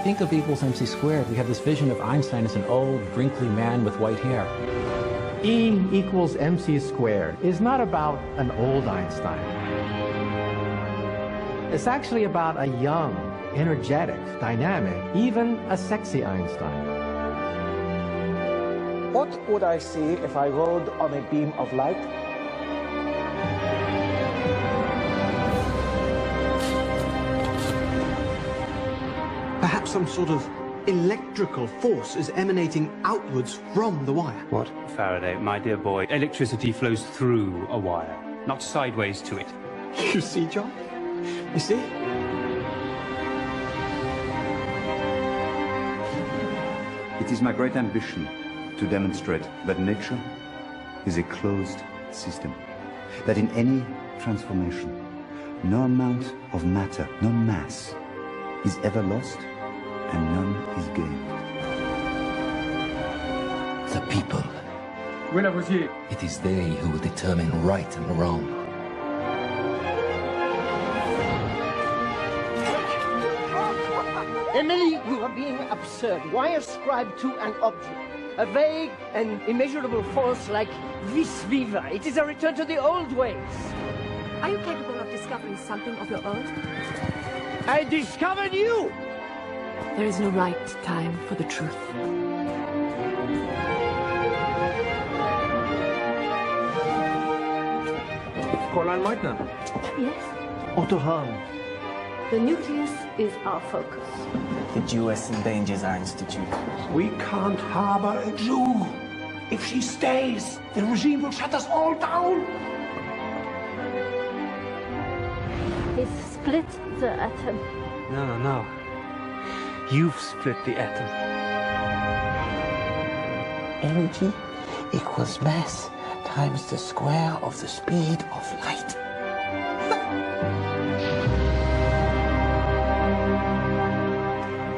think of E equals mc squared, we have this vision of Einstein as an old, wrinkly man with white hair. E equals mc squared is not about an old Einstein. It's actually about a young, energetic, dynamic, even a sexy Einstein. What would I see if I rode on a beam of light? Perhaps some sort of electrical force is emanating outwards from the wire. What? Faraday, my dear boy, electricity flows through a wire, not sideways to it. You see, John? You see? It is my great ambition to demonstrate that nature is a closed system, that in any transformation, no amount of matter, no mass, is ever lost and none is gained. The people. It is they who will determine right and wrong. Emily, you are being absurd. Why ascribe to an object a vague and immeasurable force like vis viva? It is a return to the old ways. Are you capable of discovering something of your own? I discovered you! There is no right time for the truth. Fräulein Meitner. Yes? Otto Hahn. The nucleus is our focus. The US endangers our institute. We can't harbor a Jew. If she stays, the regime will shut us all down. It split the atom. No. You've split the atom. Energy equals mass times the square of the speed of light.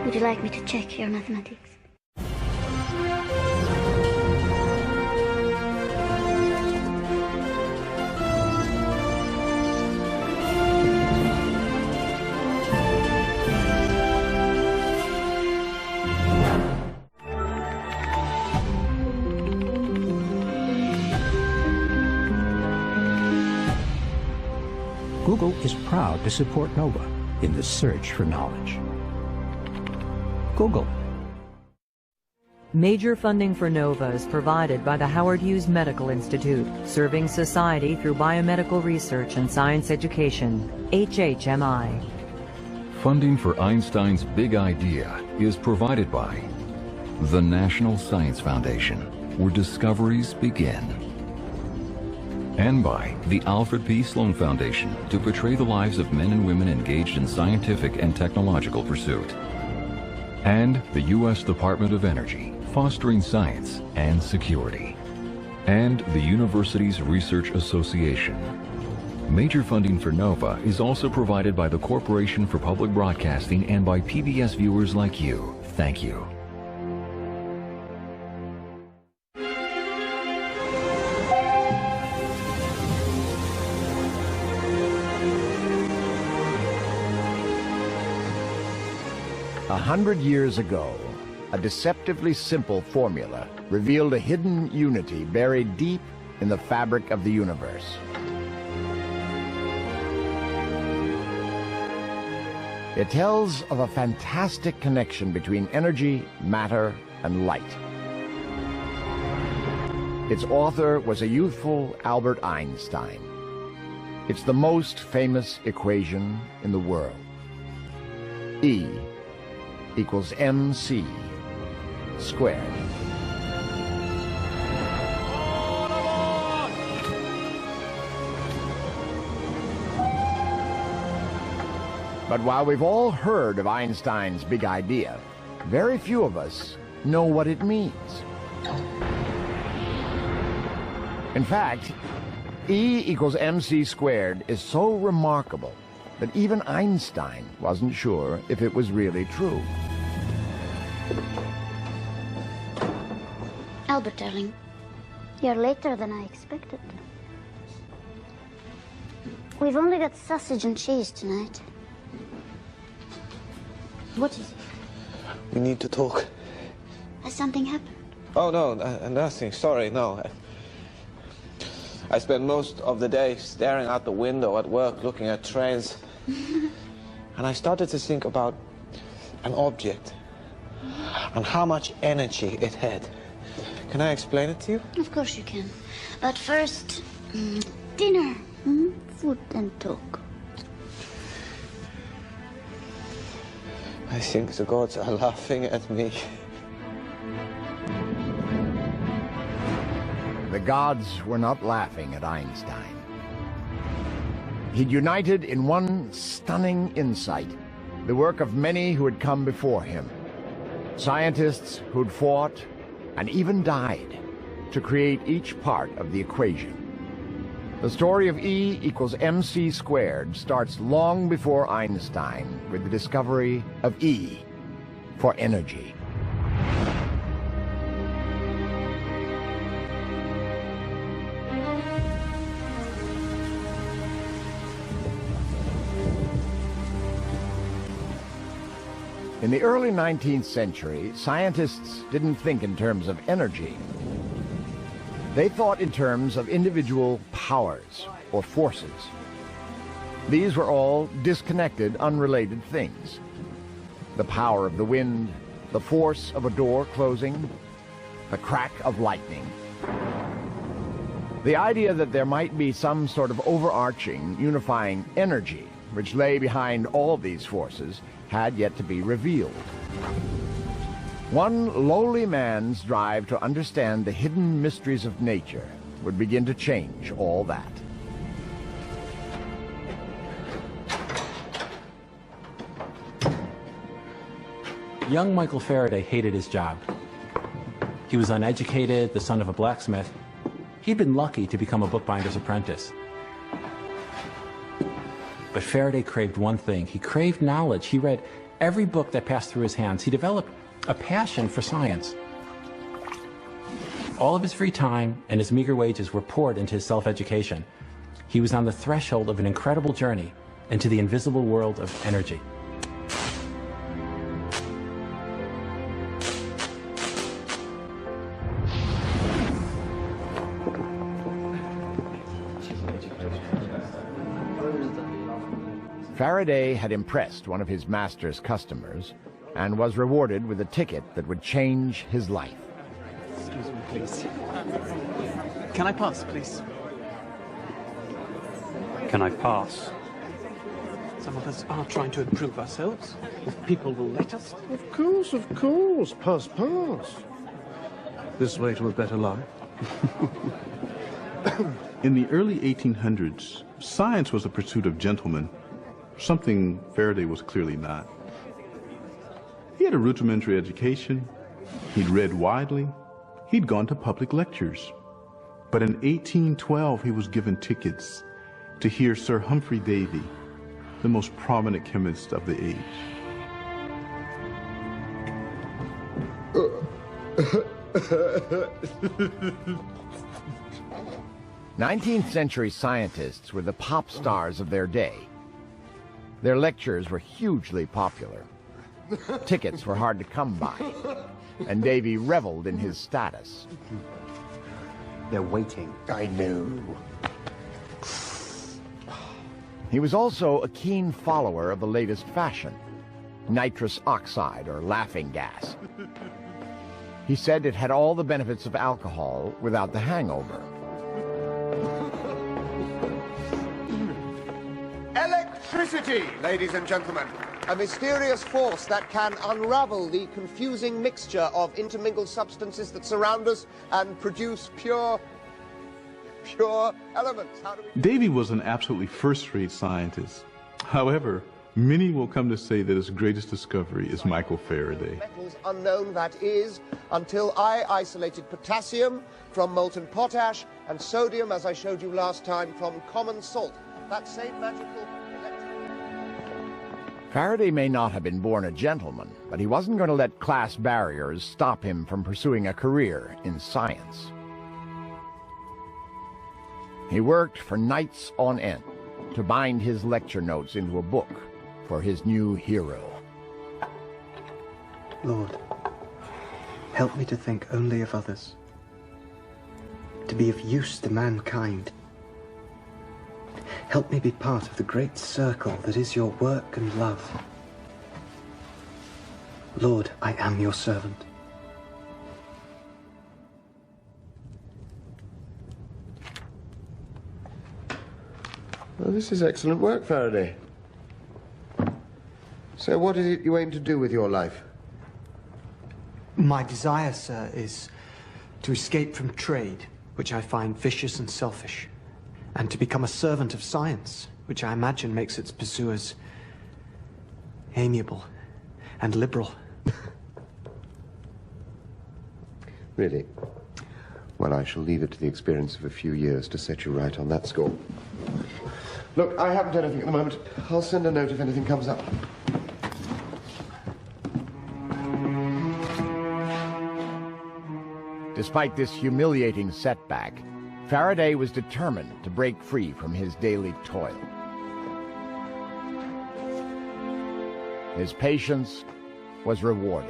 Would you like me to check your mathematics? Google is proud to support NOVA in the search for knowledge. Google. Major funding for NOVA is provided by the Howard Hughes Medical Institute, serving society through biomedical research and science education, HHMI. Funding for Einstein's big idea is provided by the National Science Foundation, where discoveries begin, and by the Alfred P. Sloan Foundation to portray the lives of men and women engaged in scientific and technological pursuit, and the U.S. Department of Energy, fostering science and security, and the Universities Research Association. Major funding for NOVA is also provided by the Corporation for Public Broadcasting and by PBS viewers like you. Thank you. A 100 years ago, a deceptively simple formula revealed a hidden unity buried deep in the fabric of the universe. It tells of a fantastic connection between energy, matter, and light. Its author was a youthful Albert Einstein. It's the most famous equation in the world. E equals mc squared. But while we've all heard of Einstein's big idea, very few of us know what it means. In fact, E equals mc squared is so remarkable that even Einstein wasn't sure if it was really true. Albert, darling, you're later than I expected. We've only got sausage and cheese tonight. What is it? We need to talk. Has something happened? Oh, no, nothing. Sorry, no. I spend most of the day staring out the window at work, looking at trains. And I started to think about an object and how much energy it had. Can I explain it to you? Of course you can. But first, dinner. Food and talk. I think the gods are laughing at me. The gods were not laughing at Einstein. He'd united in one stunning insight the work of many who had come before him. Scientists who'd fought and even died to create each part of the equation. The story of E equals mc squared starts long before Einstein with the discovery of E for energy. In the early 19th century, scientists didn't think in terms of energy. They thought in terms of individual powers or forces. These were all disconnected, unrelated things. The power of the wind, the force of a door closing, the crack of lightning. The idea that there might be some sort of overarching, unifying energy which lay behind all these forces had yet to be revealed. One lowly man's drive to understand the hidden mysteries of nature would begin to change all that. Young Michael Faraday hated his job. He was uneducated, the son of a blacksmith. He'd been lucky to become a bookbinder's apprentice. But Faraday craved one thing. He craved knowledge. He read every book that passed through his hands. He developed a passion for science. All of his free time and his meager wages were poured into his self-education. He was on the threshold of an incredible journey into the invisible world of energy. Faraday had impressed one of his master's customers and was rewarded with a ticket that would change his life. Excuse me, please. Can I pass, please? Can I pass? Some of us are trying to improve ourselves. If people will let us. Of course, of course. Pass, pass. This way to a better life. In the early 1800s, science was the pursuit of gentlemen, something Faraday was clearly not. He had a rudimentary education, he'd read widely, he'd gone to public lectures. But in 1812, he was given tickets to hear Sir Humphrey Davy, the most prominent chemist of the age. 19th century scientists were the pop stars of their day. Their lectures were hugely popular. Tickets were hard to come by, and Davy reveled in his status. They're waiting. I know. He was also a keen follower of the latest fashion, nitrous oxide or laughing gas. He said it had all the benefits of alcohol without the hangover. Electricity, ladies and gentlemen. A mysterious force that can unravel the confusing mixture of intermingled substances that surround us and produce pure elements. Davy was an absolutely first-rate scientist. However, many will come to say that his greatest discovery is Michael Faraday. Metals unknown, that is, until I isolated potassium from molten potash and sodium, as I showed you last time, from common salt. That same magical... Faraday may not have been born a gentleman, but he wasn't going to let class barriers stop him from pursuing a career in science. He worked for nights on end to bind his lecture notes into a book for his new hero. Lord, help me to think only of others, to be of use to mankind. Help me be part of the great circle that is your work and love. Lord, I am your servant. Well, this is excellent work, Faraday. So what is it you aim to do with your life? My desire, sir, is to escape from trade, which I find vicious and selfish, and to become a servant of science, which I imagine makes its pursuers amiable and liberal. Really? Well, I shall leave it to the experience of a few years to set you right on that score. Look, I haven't anything at the moment. I'll send a note if anything comes up. Despite this humiliating setback, Faraday was determined to break free from his daily toil. His patience was rewarded.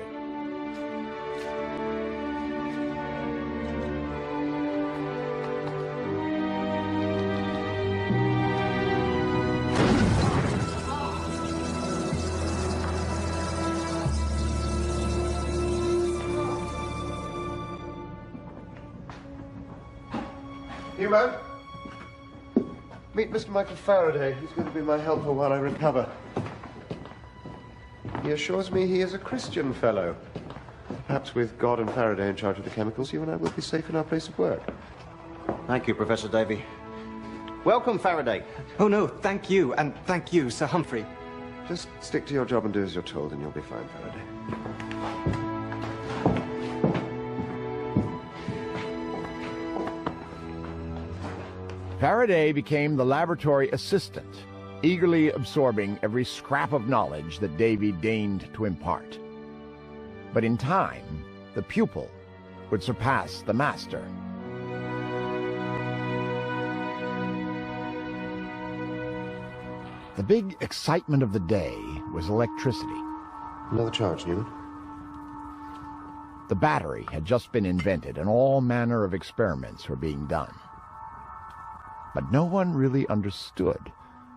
Human, meet Mr. Michael Faraday. He's going to be my helper while I recover. He assures me he is a Christian fellow. Perhaps with God and Faraday in charge of the chemicals, you and I will be safe in our place of work. Thank you, Professor Davy. Welcome, Faraday. Oh, no, thank you, and thank you, Sir Humphrey. Just stick to your job and do as you're told, and you'll be fine, Faraday. Faraday became the laboratory assistant, eagerly absorbing every scrap of knowledge that Davy deigned to impart. But in time, the pupil would surpass the master. The big excitement of the day was electricity. Another charge, Newman. The battery had just been invented, and all manner of experiments were being done. But no one really understood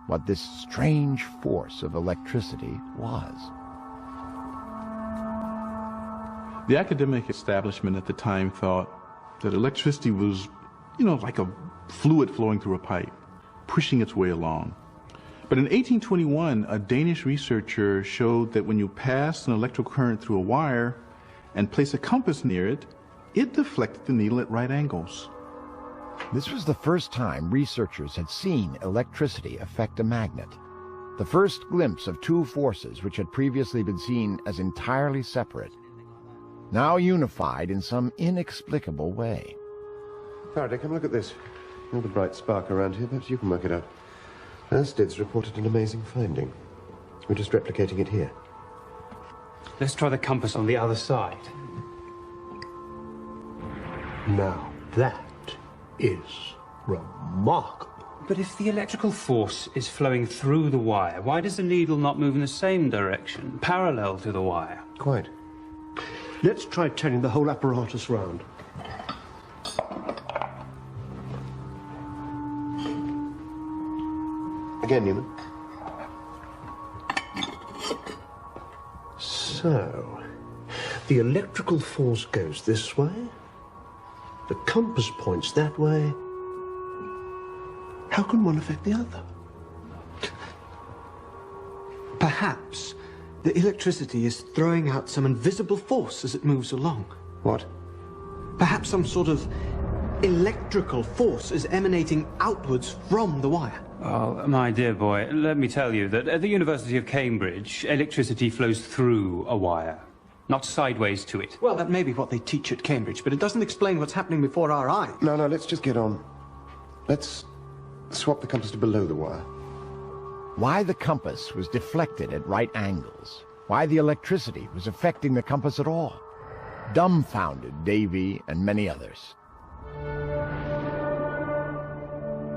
what this strange force of electricity was. The academic establishment at the time thought that electricity was, like a fluid flowing through a pipe, pushing its way along. But in 1821, a Danish researcher showed that when you pass an electrical current through a wire and place a compass near it, it deflected the needle at right angles. This was the first time researchers had seen electricity affect a magnet. The first glimpse of two forces which had previously been seen as entirely separate, now unified in some inexplicable way. Faraday, come look at this. You're the bright spark around here. Perhaps you can work it out. Ersted's reported an amazing finding. We're just replicating it here. Let's try the compass on the other side. Now, that is remarkable. But if the electrical force is flowing through the wire, why does the needle not move in the same direction, parallel to the wire? Quite. Let's try turning the whole apparatus round. Again, Newman. So, the electrical force goes this way. The compass points that way. How can one affect the other? Perhaps the electricity is throwing out some invisible force as it moves along. What? Perhaps some sort of electrical force is emanating outwards from the wire. Oh, my dear boy, let me tell you that at the University of Cambridge, electricity flows through a wire, not sideways to it. Well, that may be what they teach at Cambridge, but it doesn't explain what's happening before our eyes. No, let's just get on. Let's swap the compass to below the wire. Why the compass was deflected at right angles, why the electricity was affecting the compass at all, dumbfounded Davy and many others.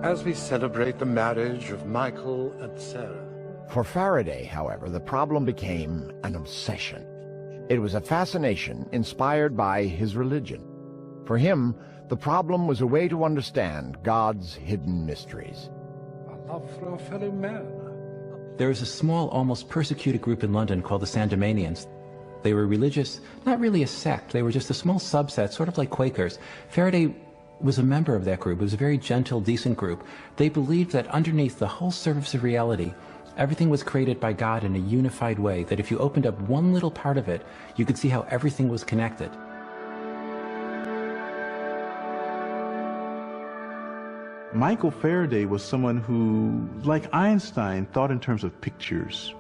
As we celebrate the marriage of Michael and Sarah. For Faraday, however, the problem became an obsession. It was a fascination inspired by his religion. For him, the problem was a way to understand God's hidden mysteries. A love for a fellow man. There was a small, almost persecuted group in London called the Sandemanians. They were religious, not really a sect. They were just a small subset, sort of like Quakers. Faraday was a member of that group. It was a very gentle, decent group. They believed that underneath the whole surface of reality, everything was created by God in a unified way, that if you opened up one little part of it, you could see how everything was connected. Michael Faraday was someone who, like Einstein, thought in terms of pictures.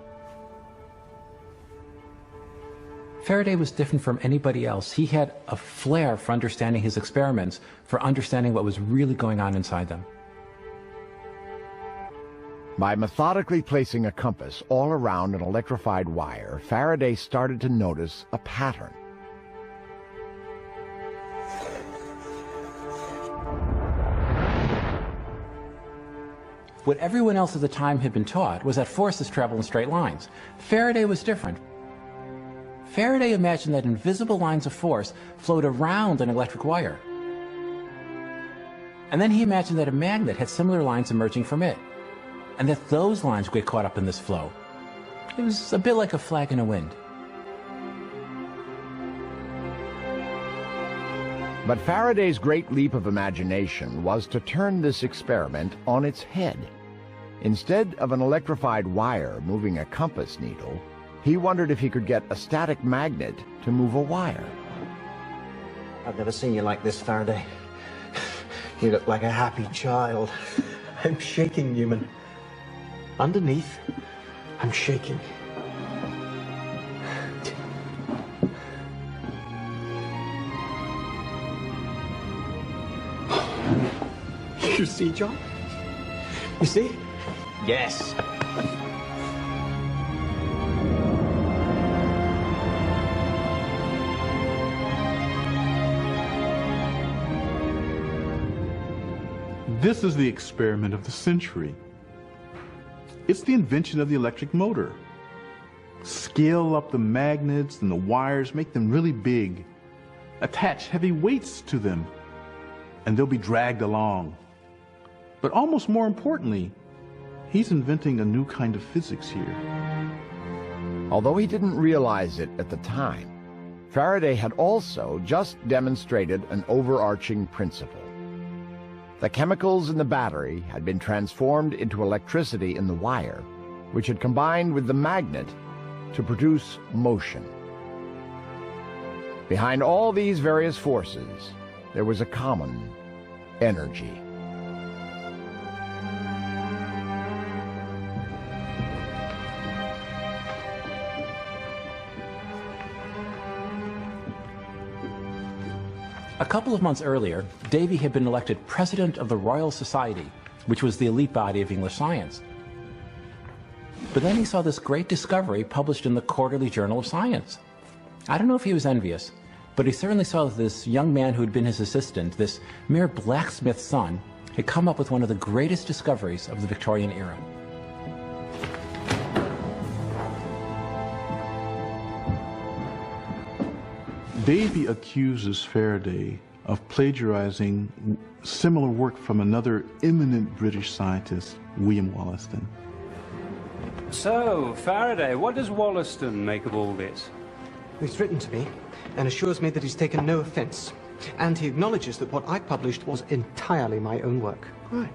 Faraday was different from anybody else. He had a flair for understanding his experiments, for understanding what was really going on inside them. By methodically placing a compass all around an electrified wire, Faraday started to notice a pattern. What everyone else at the time had been taught was that forces travel in straight lines. Faraday was different. Faraday imagined that invisible lines of force flowed around an electric wire. And then he imagined that a magnet had similar lines emerging from it, and that those lines would get caught up in this flow. It was a bit like a flag in a wind. But Faraday's great leap of imagination was to turn this experiment on its head. Instead of an electrified wire moving a compass needle, he wondered if he could get a static magnet to move a wire. I've never seen you like this, Faraday. You look like a happy child. I'm shaking, Newman. Underneath, I'm shaking. You see, John? You see? Yes. This is the experiment of the century. It's the invention of the electric motor. Scale up the magnets and the wires, make them really big. Attach heavy weights to them, and they'll be dragged along. But almost more importantly, he's inventing a new kind of physics here. Although he didn't realize it at the time, Faraday had also just demonstrated an overarching principle. The chemicals in the battery had been transformed into electricity in the wire, which had combined with the magnet to produce motion. Behind all these various forces, there was a common energy. A couple of months earlier, Davy had been elected president of the Royal Society, which was the elite body of English science. But then he saw this great discovery published in the Quarterly Journal of Science. I don't know if he was envious, but he certainly saw that this young man who had been his assistant, this mere blacksmith's son, had come up with one of the greatest discoveries of the Victorian era. Davy accuses Faraday of plagiarizing similar work from another eminent British scientist, William Wollaston. So, Faraday, what does Wollaston make of all this? He's written to me and assures me that he's taken no offense. And he acknowledges that what I published was entirely my own work. Right.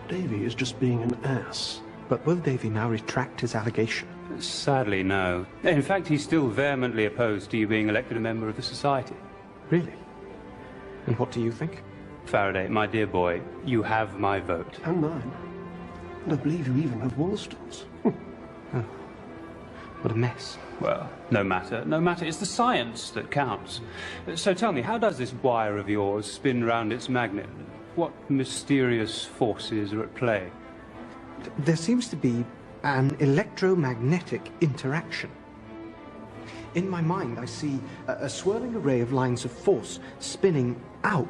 Davy is just being an ass. But will Davy now retract his allegation? Sadly, no. In fact, he's still vehemently opposed to you being elected a member of the Society. Really? And what do you think? Faraday, my dear boy, you have my vote. And mine. And I believe you even have Wollaston's. Oh. What a mess. Well, no matter. No matter. It's the science that counts. So tell me, how does this wire of yours spin round its magnet? What mysterious forces are at play? There seems to be an electromagnetic interaction. In my mind, I see a swirling array of lines of force spinning out.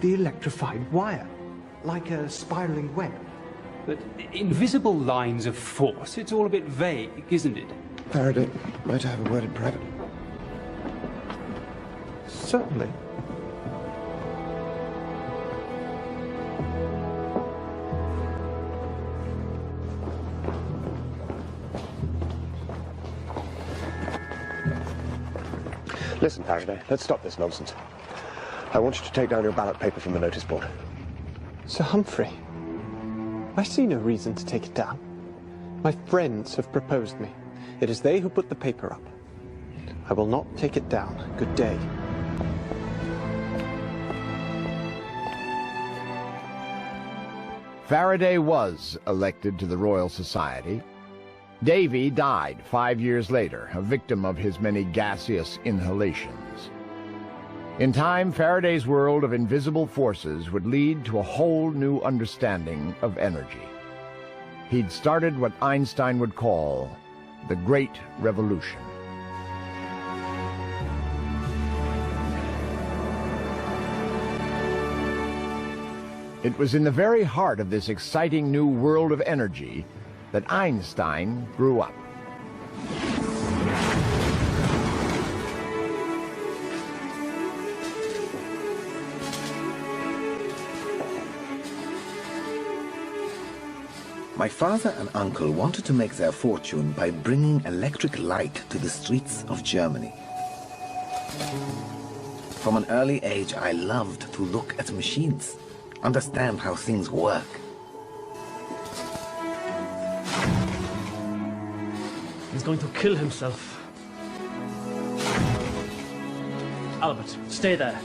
the electrified wire, like a spiraling web. But invisible lines of force, it's all a bit vague, isn't it? Faraday, might I have a word in private? Certainly. Listen, Faraday, let's stop this nonsense. I want you to take down your ballot paper from the notice board. Sir Humphrey, I see no reason to take it down. My friends have proposed me. It is they who put the paper up. I will not take it down. Good day. Faraday was elected to the Royal Society. Davy died 5 years later, a victim of his many gaseous inhalations. In time, Faraday's world of invisible forces would lead to a whole new understanding of energy. He'd started what Einstein would call the Great Revolution. It was in the very heart of this exciting new world of energy that Einstein grew up. My father and uncle wanted to make their fortune by bringing electric light to the streets of Germany. From an early age, I loved to look at machines, understand how things work. He's going to kill himself. Albert, stay there.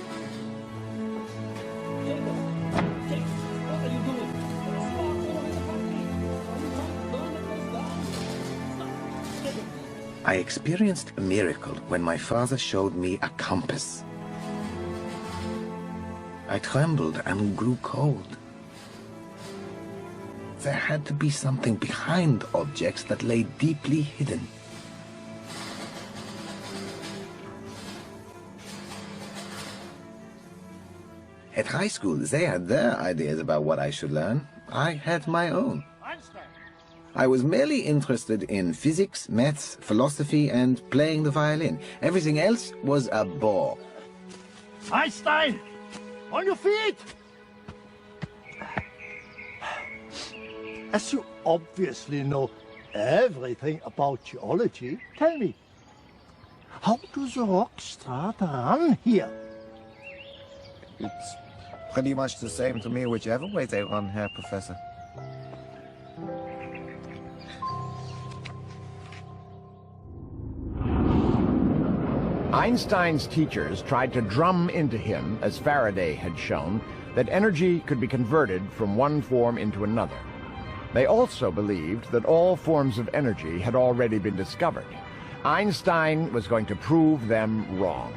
I experienced a miracle when my father showed me a compass. I trembled and grew cold. There had to be something behind objects that lay deeply hidden. At high school, they had their ideas about what I should learn. I had my own. I was merely interested in physics, maths, philosophy, and playing the violin. Everything else was a bore. Einstein! On your feet! As you obviously know everything about geology, tell me, how do the rocks run here? It's pretty much the same to me whichever way they run, Herr Professor. Einstein's teachers tried to drum into him, as Faraday had shown, that energy could be converted from one form into another. They also believed that all forms of energy had already been discovered. Einstein was going to prove them wrong.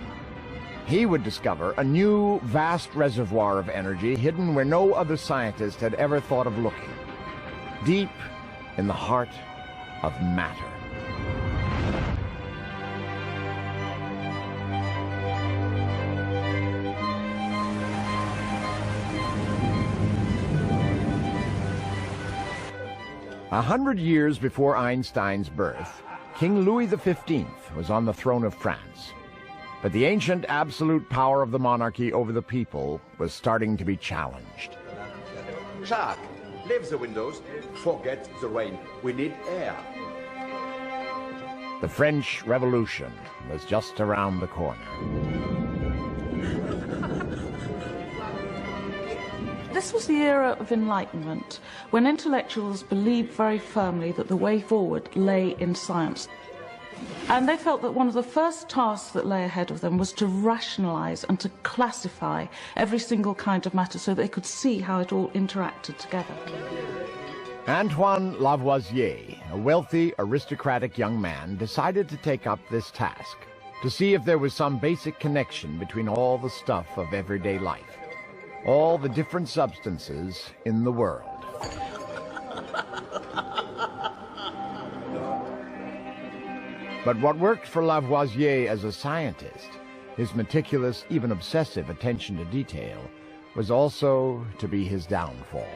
He would discover a new, vast reservoir of energy hidden where no other scientist had ever thought of looking. Deep in the heart of matter. 100 years before Einstein's birth, King Louis XV was on the throne of France. But the ancient absolute power of the monarchy over the people was starting to be challenged. Jacques, leave the windows. Forget the rain. We need air. The French Revolution was just around the corner. This was the era of enlightenment, when intellectuals believed very firmly that the way forward lay in science. And they felt that one of the first tasks that lay ahead of them was to rationalize and to classify every single kind of matter so they could see how it all interacted together. Antoine Lavoisier, a wealthy, aristocratic young man, decided to take up this task, to see if there was some basic connection between all the stuff of everyday life, all the different substances in the world. But what worked for Lavoisier as a scientist, his meticulous, even obsessive attention to detail, was also to be his downfall.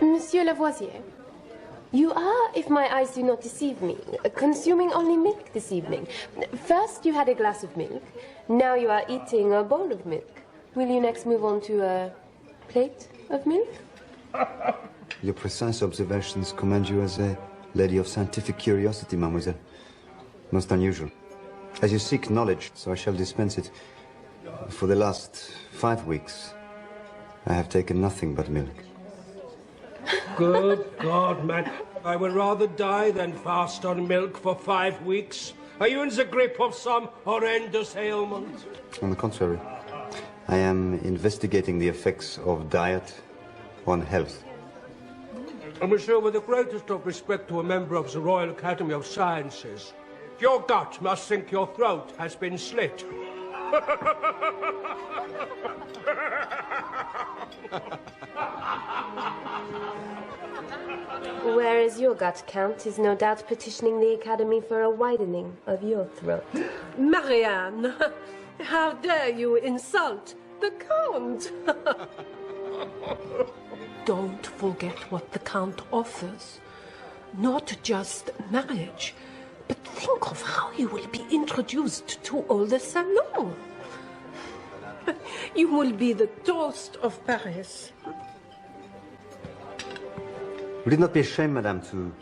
Monsieur Lavoisier, you are, if my eyes do not deceive me, consuming only milk this evening. First you had a glass of milk, now you are eating a bowl of milk. Will you next move on to a plate of milk? Your precise observations commend you as a lady of scientific curiosity, mademoiselle. Most unusual. As you seek knowledge, so I shall dispense it. For the last 5 weeks, I have taken nothing but milk. Good God, man. I would rather die than fast on milk for 5 weeks. Are you in the grip of some horrendous ailment? On the contrary, I am investigating the effects of diet on health. And monsieur, with the greatest of respect to a member of the Royal Academy of Sciences, your gut must think your throat has been slit. Whereas your gut, Count, is no doubt petitioning the Academy for a widening of your throat. Marianne, how dare you insult the Count? Don't forget what the Count offers. Not just marriage, but think of how you will be introduced to all the salon. You will be the toast of Paris. Would it not be a shame, madame, to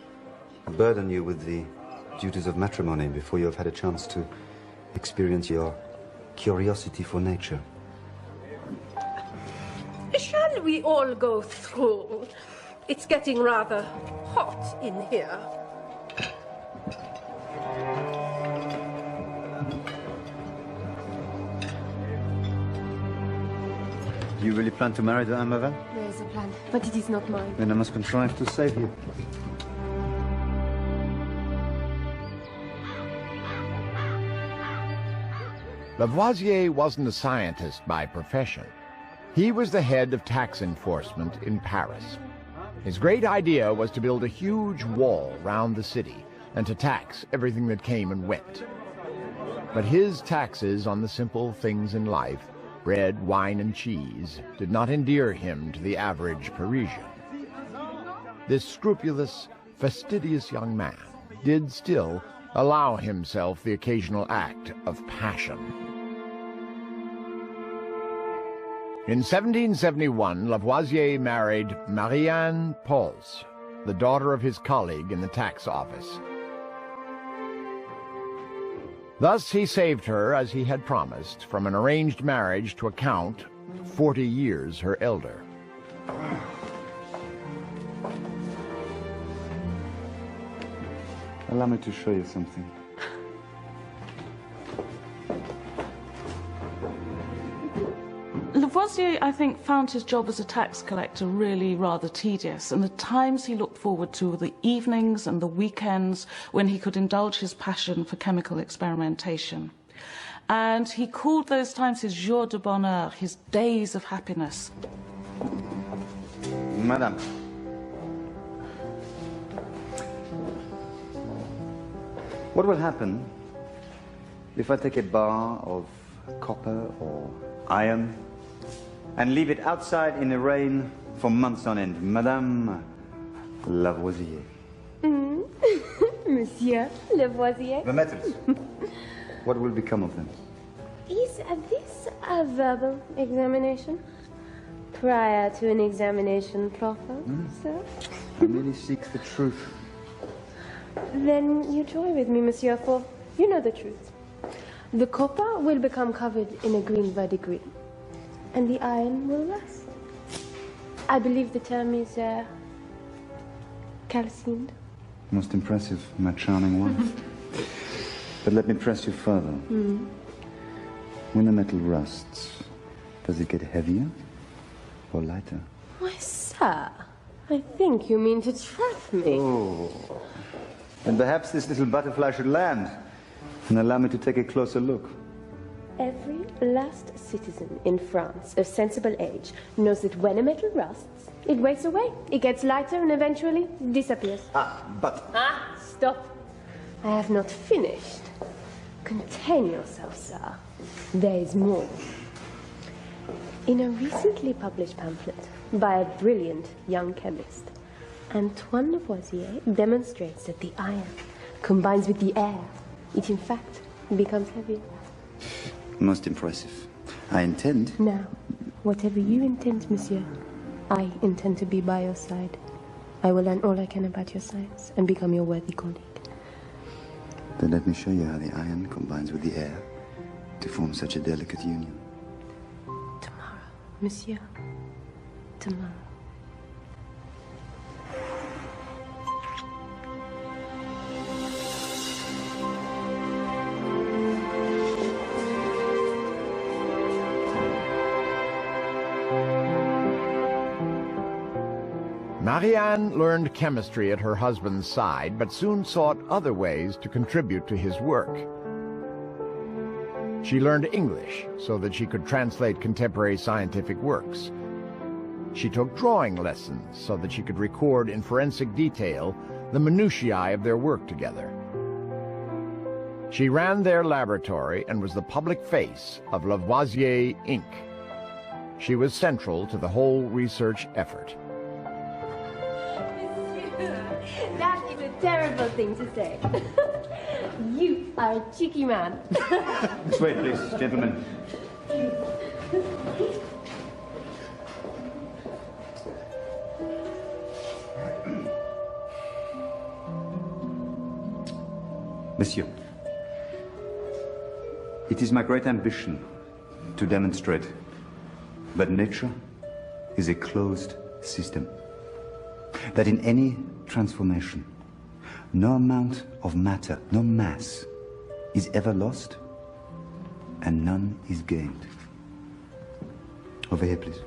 burden you with the duties of matrimony before you have had a chance to experience your curiosity for nature? Shall we all go through? It's getting rather hot in here. Do you really plan to marry the Amaval? There is a plan, but it is not mine. Then I must contrive to save you. Lavoisier wasn't a scientist by profession. He was the head of tax enforcement in Paris. His great idea was to build a huge wall round the city and to tax everything that came and went. But his taxes on the simple things in life, bread, wine, and cheese, did not endear him to the average Parisian. This scrupulous, fastidious young man did still allow himself the occasional act of passion. In 1771, Lavoisier married Marianne Pauls, the daughter of his colleague in the tax office. Thus he saved her, as he had promised, from an arranged marriage to a count 40 years her elder. Allow me to show you something. Lavoisier, I think, found his job as a tax collector really rather tedious, and the times he looked forward to were the evenings and the weekends when he could indulge his passion for chemical experimentation. And he called those times his jours de bonheur, his days of happiness. Madame. What will happen if I take a bar of copper or iron and leave it outside in the rain for months on end? Madame Lavoisier. Monsieur Lavoisier. The metals. What will become of them? Is this a verbal examination? Prior to an examination proper, sir? I merely seek the truth. Then you joy with me, monsieur, for you know the truth. The copper will become covered in a green verdigris, and the iron will rust. I believe the term is calcined. Most impressive, my charming wife. But let me press you further. When the metal rusts, does it get heavier or lighter? Why, sir, I think you mean to trap me. Oh. Then perhaps this little butterfly should land and allow me to take a closer look. Every last citizen in France of sensible age knows that when a metal rusts, it wastes away. It gets lighter and eventually disappears. Stop. I have not finished. Contain yourself, sir. There is more. In a recently published pamphlet by a brilliant young chemist, Antoine Lavoisier demonstrates that the iron combines with the air. It, in fact, becomes heavier. Most impressive. I intend... Now, whatever you intend, monsieur, I intend to be by your side. I will learn all I can about your science and become your worthy colleague. Then let me show you how the iron combines with the air to form such a delicate union. Tomorrow, monsieur. Tomorrow. Marianne learned chemistry at her husband's side, but soon sought other ways to contribute to his work. She learned English so that she could translate contemporary scientific works. She took drawing lessons so that she could record in forensic detail the minutiae of their work together. She ran their laboratory and was the public face of Lavoisier, Inc. She was central to the whole research effort. That is a terrible thing to say. You are a cheeky man. This way, please, gentlemen. Monsieur, it is my great ambition to demonstrate that nature is a closed system. That in any transformation, no amount of matter, no mass, is ever lost, and none is gained. Over here, please.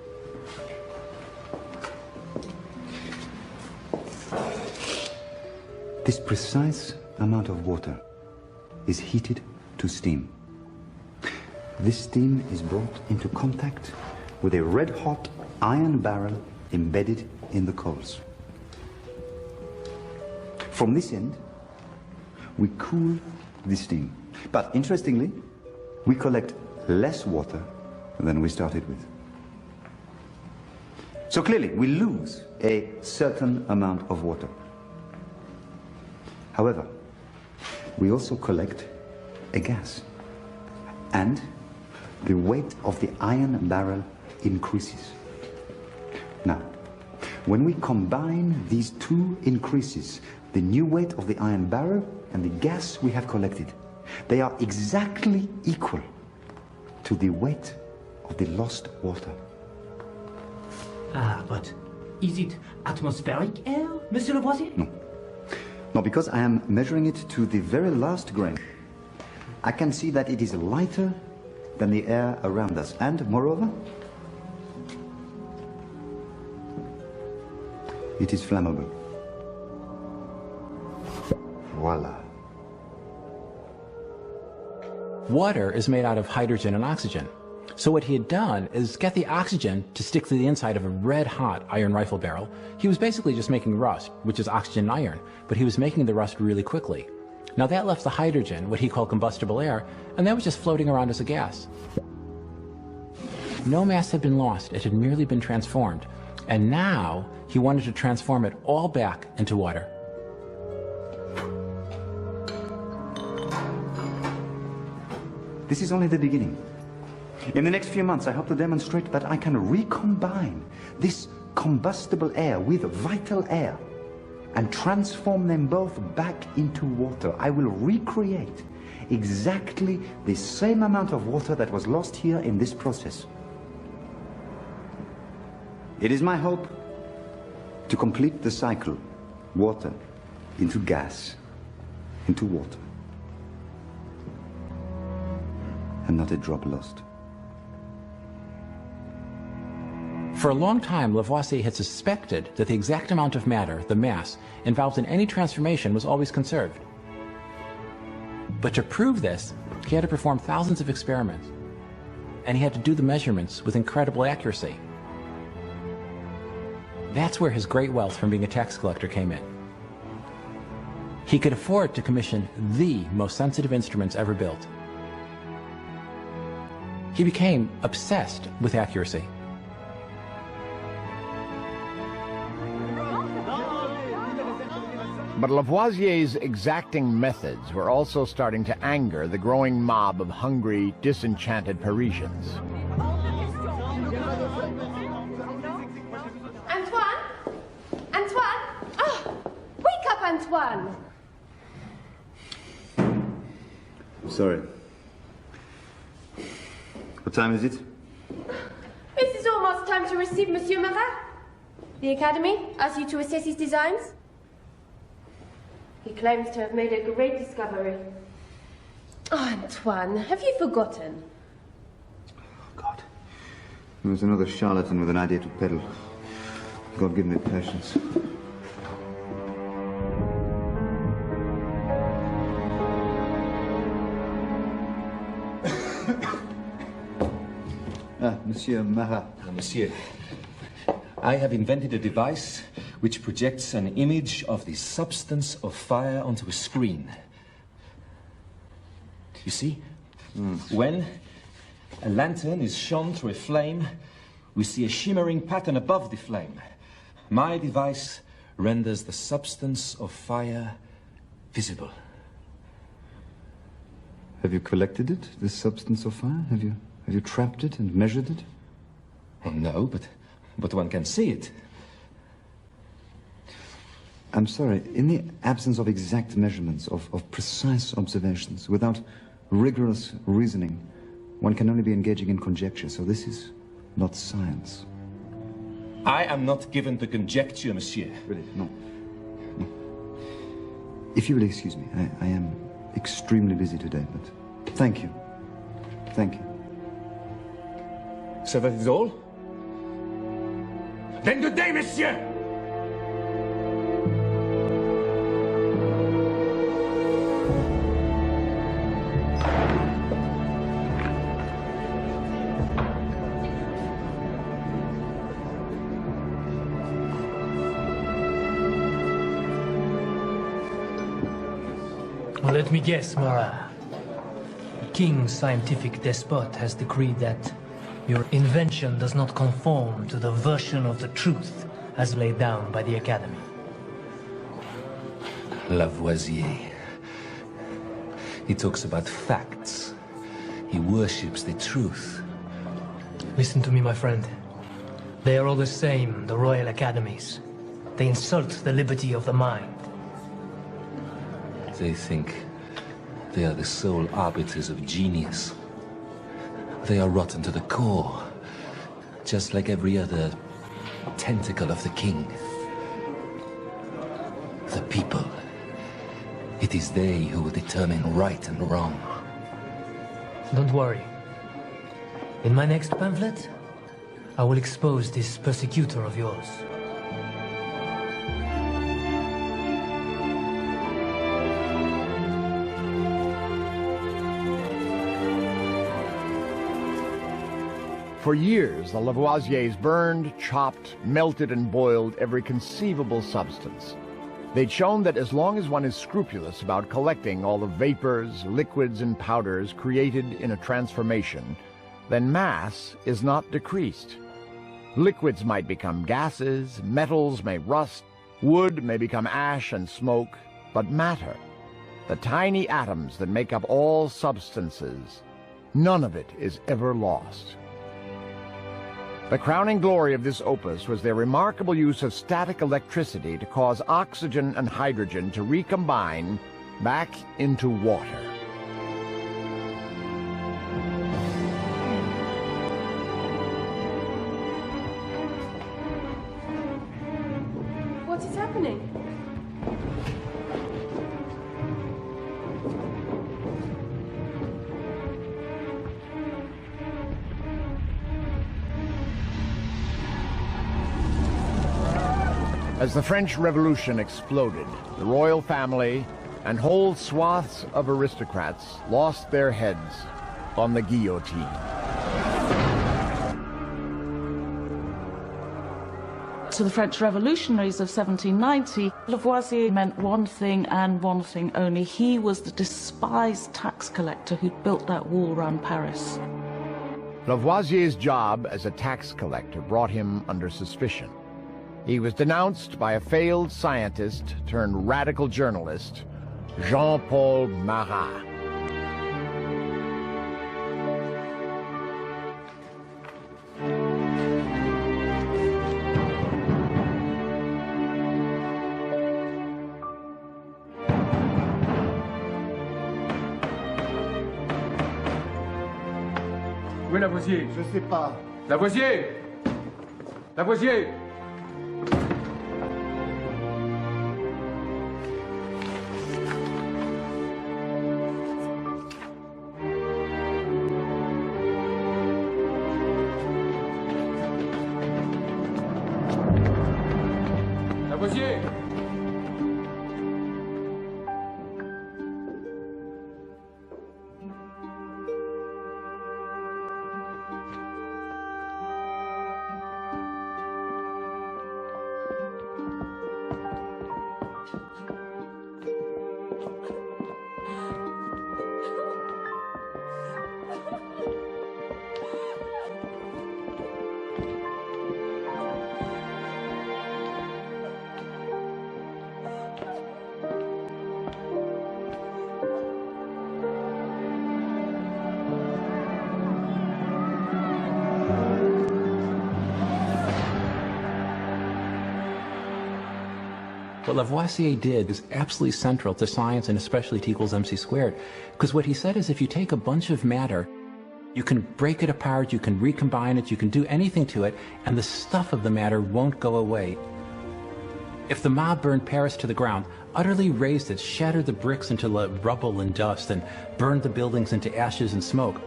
This precise amount of water is heated to steam. This steam is brought into contact with a red-hot iron barrel embedded in the coals. From this end, we cool the steam. But interestingly, we collect less water than we started with. So clearly, we lose a certain amount of water. However, we also collect a gas. And the weight of the iron barrel increases. Now, when we combine these two increases, the new weight of the iron barrel and the gas we have collected, they are exactly equal to the weight of the lost water. Ah, but is it atmospheric air, Monsieur Lavoisier? No. No, because I am measuring it to the very last grain. I can see that it is lighter than the air around us, and moreover, it is flammable. Voila. Water is made out of hydrogen and oxygen. So what he had done is get the oxygen to stick to the inside of a red-hot iron rifle barrel. He was basically just making rust, which is oxygen and iron, but he was making the rust really quickly. Now that left the hydrogen, what he called combustible air, and that was just floating around as a gas. No mass had been lost, it had merely been transformed. And now he wanted to transform it all back into water. This is only the beginning. In the next few months, I hope to demonstrate that I can recombine this combustible air with vital air and transform them both back into water. I will recreate exactly the same amount of water that was lost here in this process. It is my hope to complete the cycle, water into gas, into water, and not a drop lost. For a long time, Lavoisier had suspected that the exact amount of matter, the mass, involved in any transformation was always conserved. But to prove this, he had to perform thousands of experiments, and he had to do the measurements with incredible accuracy. That's where his great wealth from being a tax collector came in. He could afford to commission the most sensitive instruments ever built. He became obsessed with accuracy. But Lavoisier's exacting methods were also starting to anger the growing mob of hungry, disenchanted Parisians. Antoine? Antoine? Oh, wake up, Antoine! I'm sorry. What time is it? It is almost time to receive Monsieur Marat. The Academy asks you to assess his designs. He claims to have made a great discovery. Oh, Antoine, have you forgotten? There's another charlatan with an idea to peddle. God give me patience. Monsieur Marat. Monsieur, I have invented a device which projects an image of the substance of fire onto a screen. You see? When a lantern is shone through a flame, we see a shimmering pattern above the flame. My device renders the substance of fire visible. Have you collected it, this substance of fire? Have you trapped it and measured it? Oh, no, but one can see it. I'm sorry, in the absence of exact measurements, of precise observations, without rigorous reasoning, one can only be engaging in conjecture, so this is not science. I am not given to conjecture, monsieur. Really, no. If you will excuse me, I am extremely busy today, but thank you. Thank you. So that is all? Then good day, monsieur! Let me guess, Marat. The King's scientific despot has decreed that your invention does not conform to the version of the truth as laid down by the Academy. Lavoisier. He talks about facts. He worships the truth. Listen to me, my friend. They are all the same, the Royal Academies. They insult the liberty of the mind. They think they are the sole arbiters of genius. They are rotten to the core, just like every other tentacle of the king. The people. It is they who will determine right and wrong. Don't worry. In my next pamphlet, I will expose this persecutor of yours. For years, the Lavoisiers burned, chopped, melted, and boiled every conceivable substance. They'd shown that as long as one is scrupulous about collecting all the vapors, liquids, and powders created in a transformation, then mass is not decreased. Liquids might become gases, metals may rust, wood may become ash and smoke, but matter, the tiny atoms that make up all substances, none of it is ever lost. The crowning glory of this opus was their remarkable use of static electricity to cause oxygen and hydrogen to recombine back into water. What is happening? As the French Revolution exploded, the royal family and whole swaths of aristocrats lost their heads on the guillotine. To the French revolutionaries of 1790, Lavoisier meant one thing and one thing only. He was the despised tax collector who'd built that wall around Paris. Lavoisier's job as a tax collector brought him under suspicion. He was denounced by a failed scientist turned radical journalist, Jean-Paul Marat. Où est Lavoisier? Je sais pas. Lavoisier! Lavoisier! Lavoisier! What Lavoisier did is absolutely central to science and especially T equals mc squared. Because what he said is if you take a bunch of matter, you can break it apart, you can recombine it, you can do anything to it, and the stuff of the matter won't go away. If the mob burned Paris to the ground, utterly razed it, shattered the bricks into rubble and dust, and burned the buildings into ashes and smoke,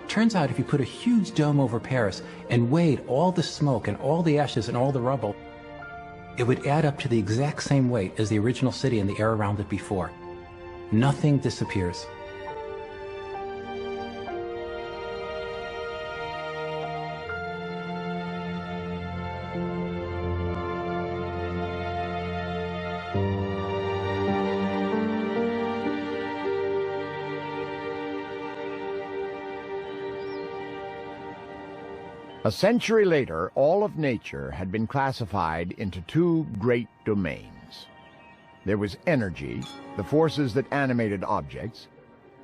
turns out if you put a huge dome over Paris and weighed all the smoke and all the ashes and all the rubble, it would add up to the exact same weight as the original city and the air around it before. Nothing disappears. A century later, all of nature had been classified into two great domains. There was energy, the forces that animated objects,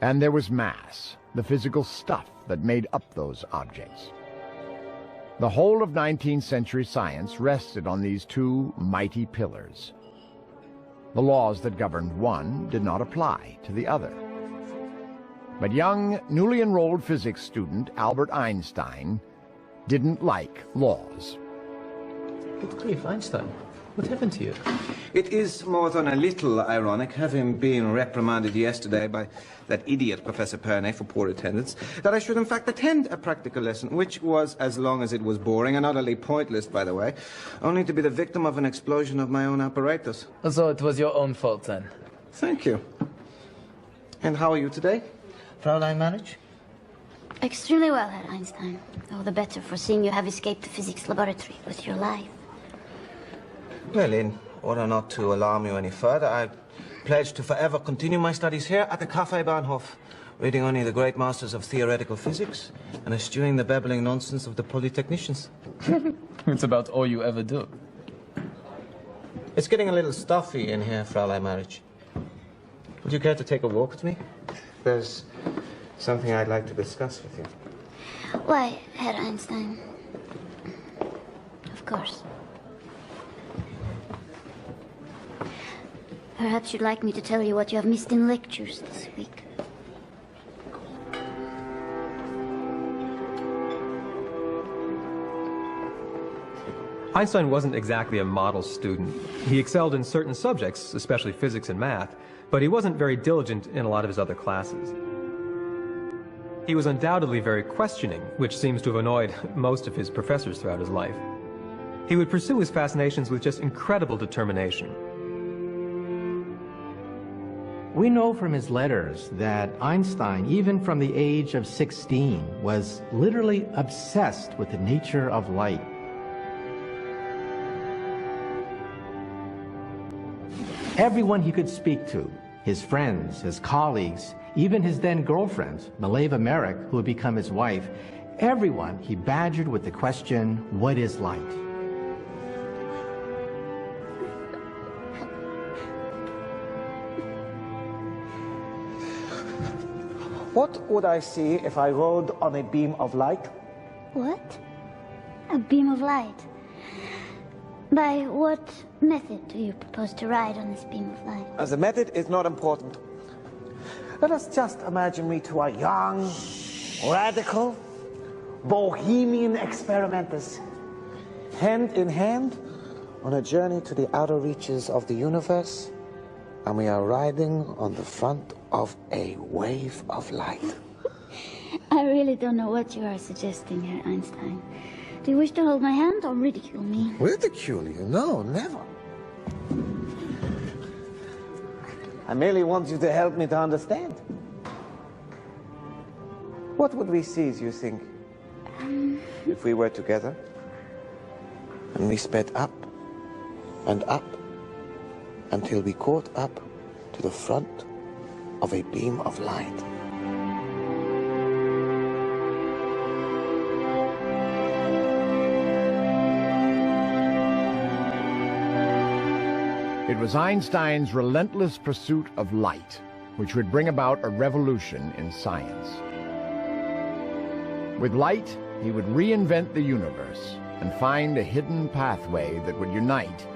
and there was mass, the physical stuff that made up those objects. The whole of 19th century science rested on these two mighty pillars. The laws that governed one did not apply to the other. But young, newly enrolled physics student Albert Einstein didn't like laws. Good grief, Einstein. What happened to you? It is more than a little ironic, having been reprimanded yesterday by that idiot Professor Pari for poor attendance, that I should in fact attend a practical lesson, which was as long as it was boring and utterly pointless, by the way, only to be the victim of an explosion of my own apparatus. So it was your own fault then? Thank you. And how are you today? Fraulein Marriage? Extremely well, Herr Einstein. All the better for seeing you have escaped the physics laboratory with your life. Well, in order not to alarm you any further, I pledge to forever continue my studies here at the Café Bahnhof, reading only the great masters of theoretical physics and eschewing the babbling nonsense of the polytechnicians. It's about all you ever do. It's getting a little stuffy in here, Fraulein Marriage. Would you care to take a walk with me? There's something I'd like to discuss with you. Why, Herr Einstein? Of course. Perhaps you'd like me to tell you what you have missed in lectures this week. Einstein wasn't exactly a model student. He excelled in certain subjects, especially physics and math, but he wasn't very diligent in a lot of his other classes. He was undoubtedly very questioning, which seems to have annoyed most of his professors throughout his life. He would pursue his fascinations with just incredible determination. We know from his letters that Einstein, even from the age of 16, was literally obsessed with the nature of light. Everyone he could speak to, his friends, his colleagues, even his then girlfriend, Mileva Merrick, who would become his wife, Everyone he badgered with the question, what is light? What would I see if I rode on a beam of light? What? A beam of light? By what method do you propose to ride on this beam of light? The method is not important. Let us just imagine we two are young, radical, bohemian experimenters, hand in hand on a journey to the outer reaches of the universe, and we are riding on the front of a wave of light. I really don't know what you are suggesting, Herr Einstein. Do you wish to hold my hand or ridicule me? Ridicule you? No, never. I merely want you to help me to understand. What would we seize, you think, if we were together and we sped up and up until we caught up to the front of a beam of light? It was Einstein's relentless pursuit of light which would bring about a revolution in science. With light, he would reinvent the universe and find a hidden pathway that would unite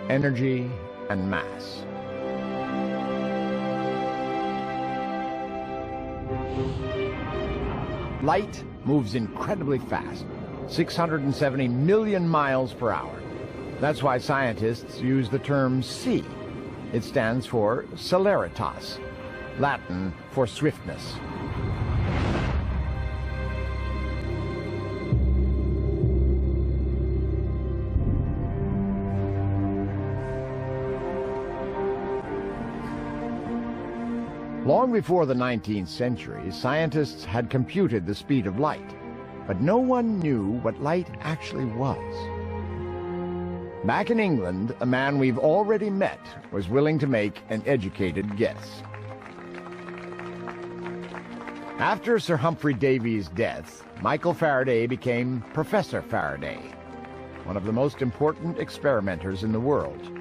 energy and mass. Light moves incredibly fast, 670 million miles per hour. That's why scientists use the term c. It stands for celeritas, Latin for swiftness. Long before the 19th century, scientists had computed the speed of light, but no one knew what light actually was. Back in England, a man we've already met was willing to make an educated guess. After Sir Humphrey Davy's death, Michael Faraday became Professor Faraday, one of the most important experimenters in the world.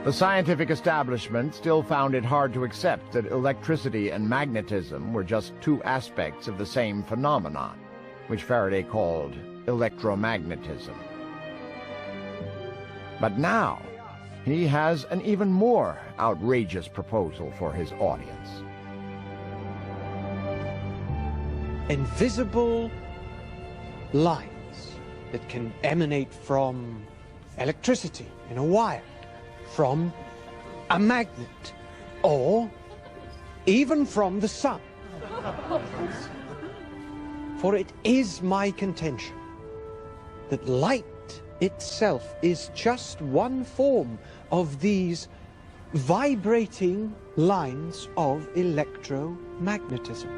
The scientific establishment still found it hard to accept that electricity and magnetism were just two aspects of the same phenomenon, which Faraday called electromagnetism. But now, he has an even more outrageous proposal for his audience. Invisible lines that can emanate from electricity in a wire, from a magnet, or even from the sun. For it is my contention that light itself is just one form of these vibrating lines of electromagnetism.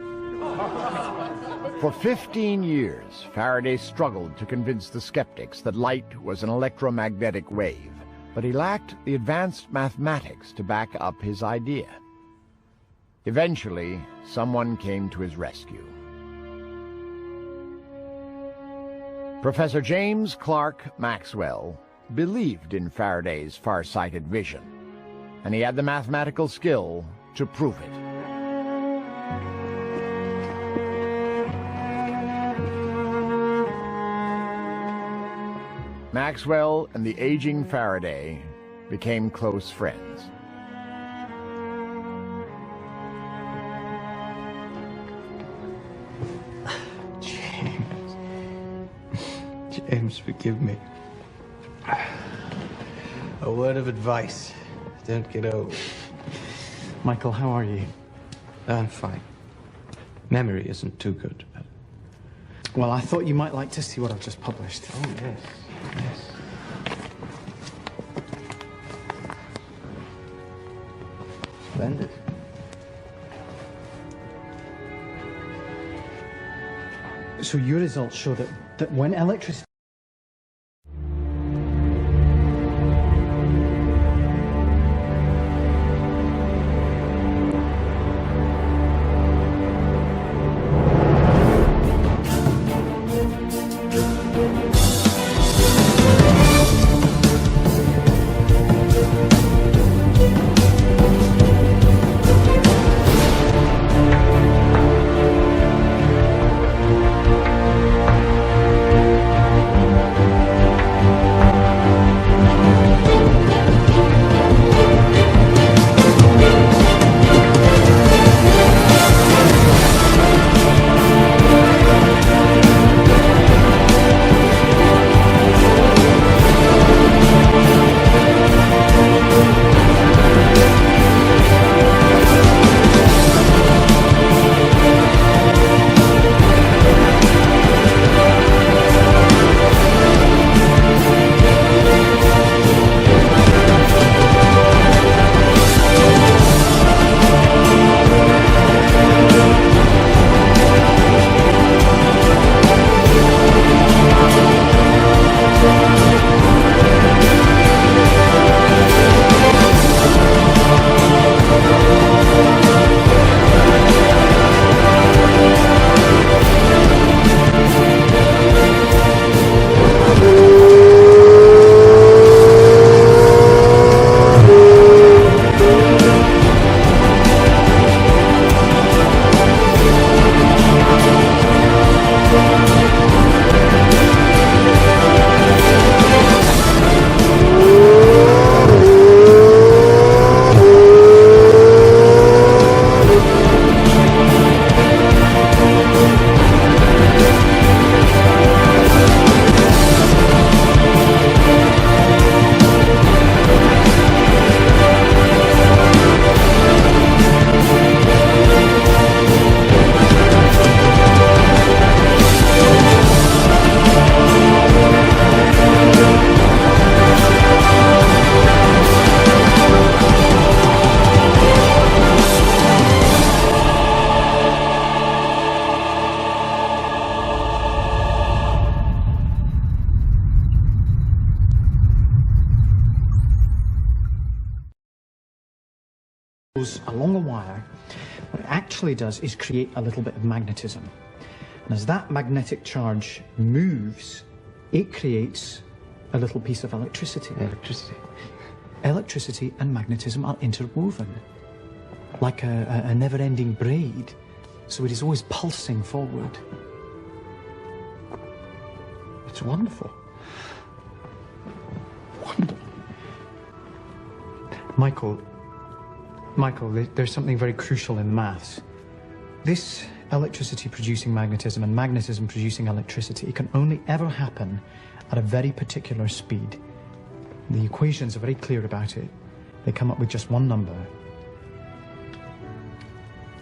For 15 years, Faraday struggled to convince the skeptics that light was an electromagnetic wave, but he lacked the advanced mathematics to back up his idea. Eventually, someone came to his rescue. Professor James Clerk Maxwell believed in Faraday's far-sighted vision, and he had the mathematical skill to prove it. Maxwell and the aging Faraday became close friends. James, forgive me. A word of advice. Don't get old. Michael, how are you? I'm fine. Memory isn't too good. But... Well, I thought you might like to see what I've just published. Oh, yes. Yes. Splendid. So your results show that when electricity goes along a wire. What it actually does is create a little bit of magnetism. And as that magnetic charge moves, it creates a little piece of electricity. Electricity and magnetism are interwoven, like a never-ending braid. So it is always pulsing forward. It's wonderful. Wonderful. Michael, there's something very crucial in maths. This electricity producing magnetism and magnetism producing electricity can only ever happen at a very particular speed. The equations are very clear about it. They come up with just one number.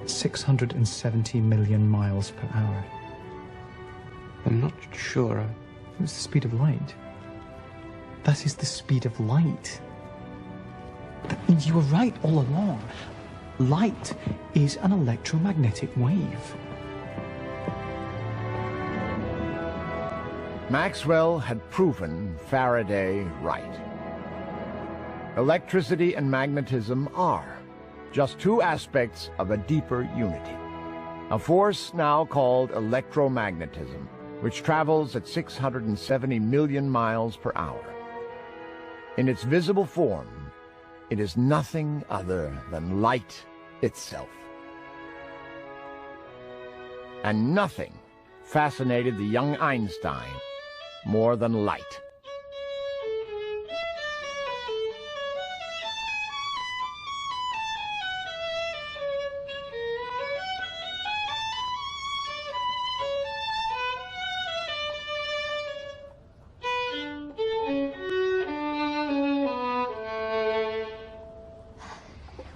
670 million miles per hour. I'm not sure. It's the speed of light. That is the speed of light. You were right all along. Light is an electromagnetic wave. Maxwell had proven Faraday right. Electricity and magnetism are just two aspects of a deeper unity. A force now called electromagnetism, which travels at 670 million miles per hour. In its visible form, it is nothing other than light itself. And nothing fascinated the young Einstein more than light.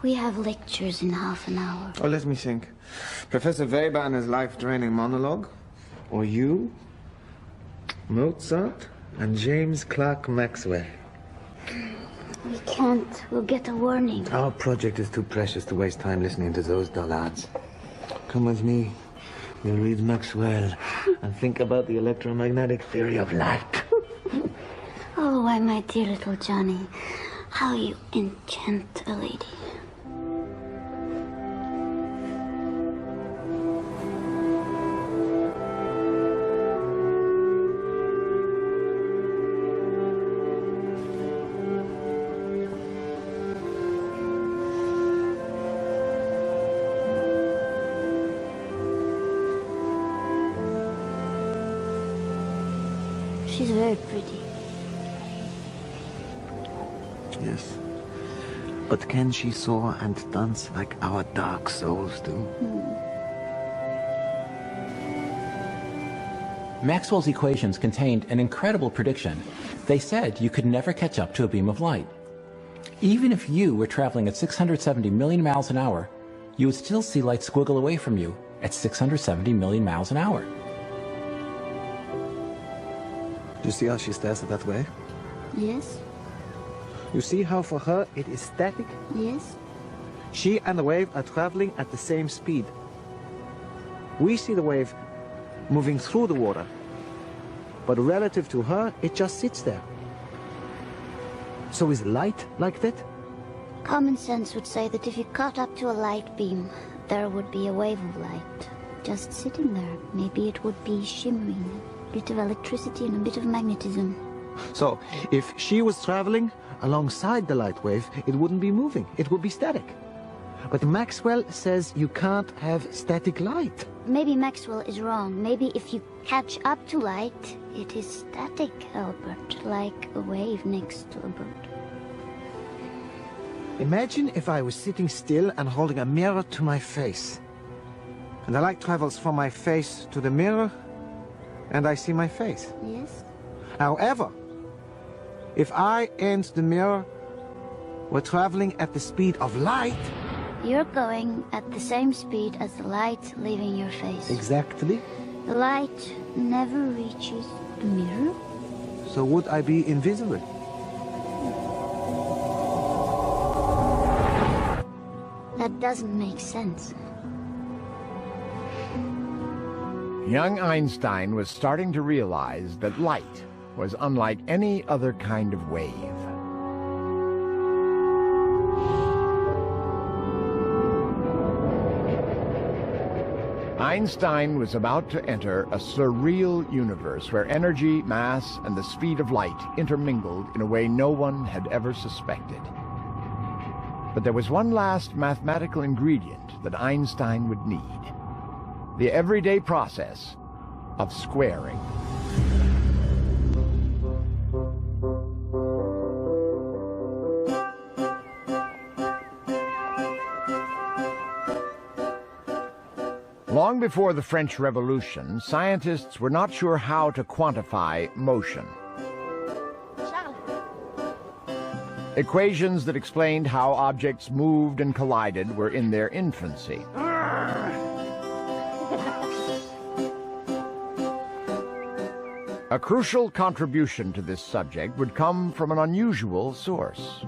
We have lectures in half an hour. Oh, let me think. Professor Weber and his life-draining monologue? Or you, Mozart, and James Clerk Maxwell? We can't. We'll get a warning. Our project is too precious to waste time listening to those dullards. Come with me. We'll read Maxwell and think about the electromagnetic theory of light. Oh, why, my dear little Johnny, how you enchant a lady. She's very pretty. Yes. But can she soar and dance like our dark souls do? Maxwell's equations contained an incredible prediction. They said you could never catch up to a beam of light. Even if you were traveling at 670 million miles an hour, you would still see light squiggle away from you at 670 million miles an hour. Do you see how she stares at that wave? Yes? You see how for her it is static? Yes? She and the wave are traveling at the same speed. We see the wave moving through the water, but relative to her, it just sits there. So is light like that? Common sense would say that if you caught up to a light beam, there would be a wave of light just sitting there. Maybe it would be shimmering. A bit of electricity and a bit of magnetism. So, if she was traveling alongside the light wave, it wouldn't be moving. It would be static. But Maxwell says you can't have static light. Maybe Maxwell is wrong. Maybe if you catch up to light, it is static, Albert, like a wave next to a boat. Imagine if I was sitting still and holding a mirror to my face. And the light travels from my face to the mirror, and I see my face. Yes? However, if I and the mirror were traveling at the speed of light... You're going at the same speed as the light leaving your face. Exactly. The light never reaches the mirror. So would I be invisible? That doesn't make sense. Young Einstein was starting to realize that light was unlike any other kind of wave. Einstein was about to enter a surreal universe where energy, mass, and the speed of light intermingled in a way no one had ever suspected. But there was one last mathematical ingredient that Einstein would need: the everyday process of squaring. Long before the French Revolution, scientists were not sure how to quantify motion. Equations that explained how objects moved and collided were in their infancy. A crucial contribution to this subject would come from an unusual source.